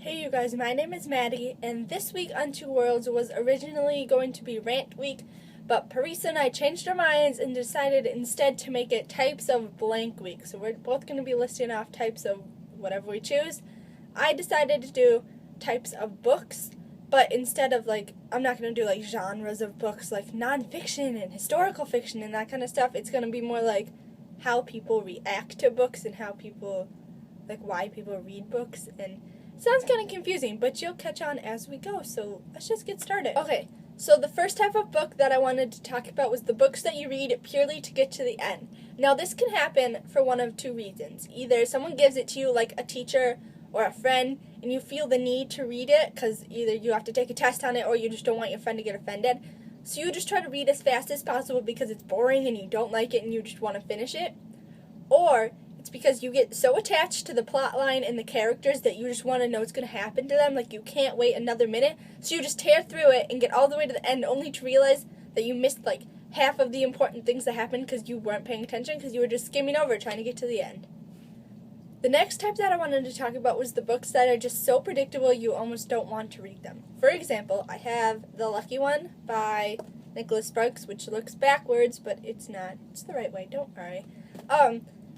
Hey you guys, my name is Maddie, and this week on Two Worlds was originally going to be rant week, but Parisa and I changed our minds and decided instead to make it types of blank week. So we're both going to be listing off types of whatever we choose. I decided to do types of books, but instead of I'm not going to do genres of books like nonfiction and historical fiction and that kind of stuff. It's going to be more like how people react to books and how people, why people read books. And sounds kind of confusing, but you'll catch on as we go, so let's just get started. Okay, so the first type of book that I wanted to talk about was the books that you read purely to get to the end. Now, this can happen for one of two reasons. Either someone gives it to you, like a teacher or a friend, and you feel the need to read it because either you have to take a test on it or you just don't want your friend to get offended. So you just try to read as fast as possible because it's boring and you don't like it and you just want to finish it. Or it's because you get so attached to the plot line and the characters that you just want to know what's going to happen to them. You can't wait another minute. So you just tear through it and get all the way to the end only to realize that you missed half of the important things that happened because you weren't paying attention because you were just skimming over trying to get to the end. The next type that I wanted to talk about was the books that are just so predictable you almost don't want to read them. For example, I have The Lucky One by Nicholas Sparks, which looks backwards, but it's not. It's the right way, don't worry.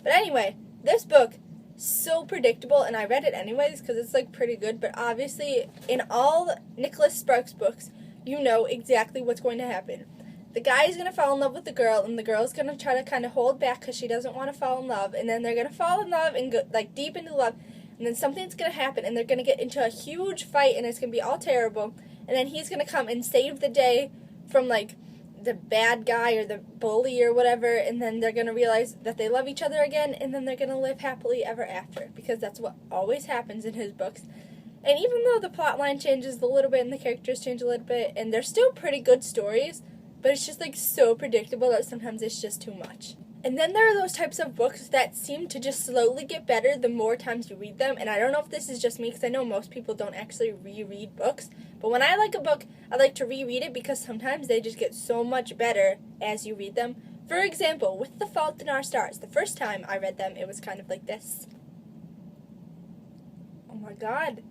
But anyway, this book, so predictable, and I read it anyways because it's pretty good, but obviously in all Nicholas Sparks books, you know exactly what's going to happen. The guy is going to fall in love with the girl, and the girl's going to try to kind of hold back because she doesn't want to fall in love, and then they're going to fall in love and go deep into love, and then something's going to happen, and they're going to get into a huge fight, and it's going to be all terrible, and then he's going to come and save the day from the bad guy or the bully or whatever, and then they're going to realize that they love each other again, and then they're going to live happily ever after, because that's what always happens in his books. And even though the plot line changes a little bit and the characters change a little bit, and they're still pretty good stories, but it's just so predictable that sometimes it's just too much. And then there are those types of books that seem to just slowly get better the more times you read them. And I don't know if this is just me because I know most people don't actually reread books. But when I like a book, I like to reread it because sometimes they just get so much better as you read them. For example, with The Fault in Our Stars, the first time I read them, it was kind of like this. Oh my god,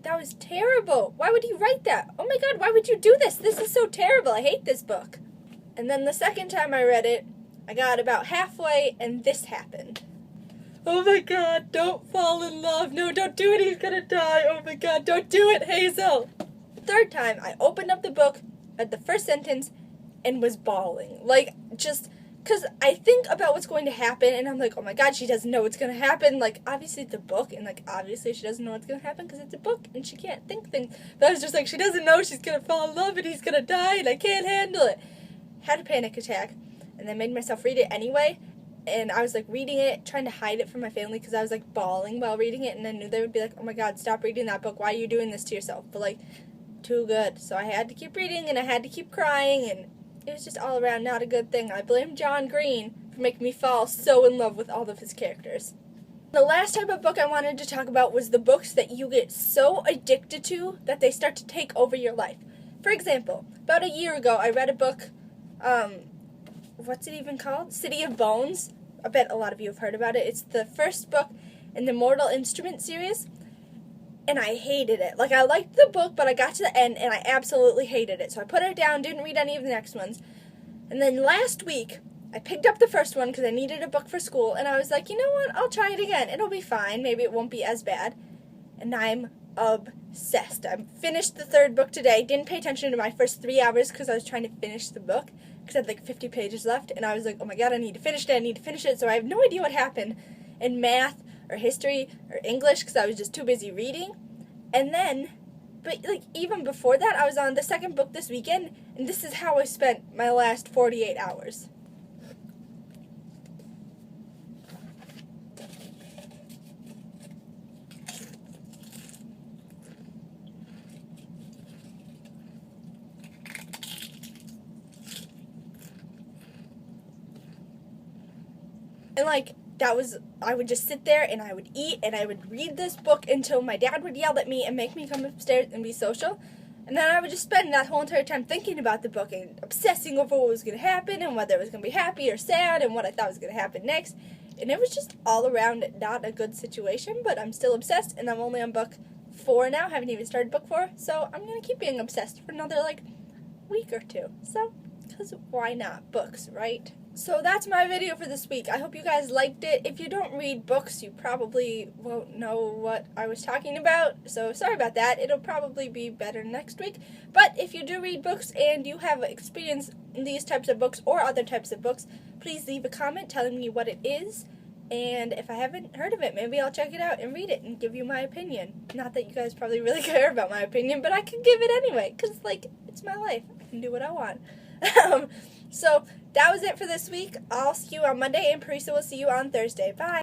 that was terrible. Why would he write that? Oh my god, why would you do this? This is so terrible. I hate this book. And then the second time I read it, I got about halfway, and this happened. Oh my god, don't fall in love. No, don't do it, he's gonna die. Oh my god, don't do it, Hazel. The third time, I opened up the book at the first sentence and was bawling. Just because I think about what's going to happen, and I'm oh my god, she doesn't know what's going to happen. Obviously it's a book, and obviously she doesn't know what's going to happen because it's a book, and she can't think things. But I was just she doesn't know she's going to fall in love, and he's going to die, and I can't handle it. Had a panic attack. And then made myself read it anyway, and I was reading it, trying to hide it from my family because I was bawling while reading it, and I knew they would be oh my god, stop reading that book, why are you doing this to yourself? But too good. So I had to keep reading, and I had to keep crying, and it was just all around not a good thing. I blame John Green for making me fall so in love with all of his characters. The last type of book I wanted to talk about was the books that you get so addicted to that they start to take over your life. For example, about a year ago, I read a book, what's it even called? City of Bones. I bet a lot of you have heard about it. It's the first book in the Mortal Instruments series, and I hated it. I liked the book, but I got to the end, and I absolutely hated it. So I put it down, didn't read any of the next ones. And then last week, I picked up the first one because I needed a book for school, and I was you know what? I'll try it again. It'll be fine. Maybe it won't be as bad. And I'm obsessed. I finished the third book today. Didn't pay attention to my first 3 hours because I was trying to finish the book because I had 50 pages left, and I was oh my god, I need to finish it, so I have no idea what happened in math or history or English because I was just too busy reading. And then, but even before that, I was on the second book this weekend, and this is how I spent my last 48 hours. And I would just sit there and I would eat and I would read this book until my dad would yell at me and make me come upstairs and be social. And then I would just spend that whole entire time thinking about the book and obsessing over what was going to happen and whether it was going to be happy or sad and what I thought was going to happen next. And it was just all around not a good situation, but I'm still obsessed, and I'm only on book 4 now. Haven't even started book 4. So I'm going to keep being obsessed for another, week or two. So, because why not? Books, right? So that's my video for this week. I hope you guys liked it. If you don't read books, you probably won't know what I was talking about. So sorry about that. It'll probably be better next week. But if you do read books and you have experience in these types of books or other types of books, please leave a comment telling me what it is. And if I haven't heard of it, maybe I'll check it out and read it and give you my opinion. Not that you guys probably really care about my opinion, but I can give it anyway. Because, it's my life. I can do what I want. So that was it for this week. I'll see you on Monday, and Parisa will see you on Thursday. Bye.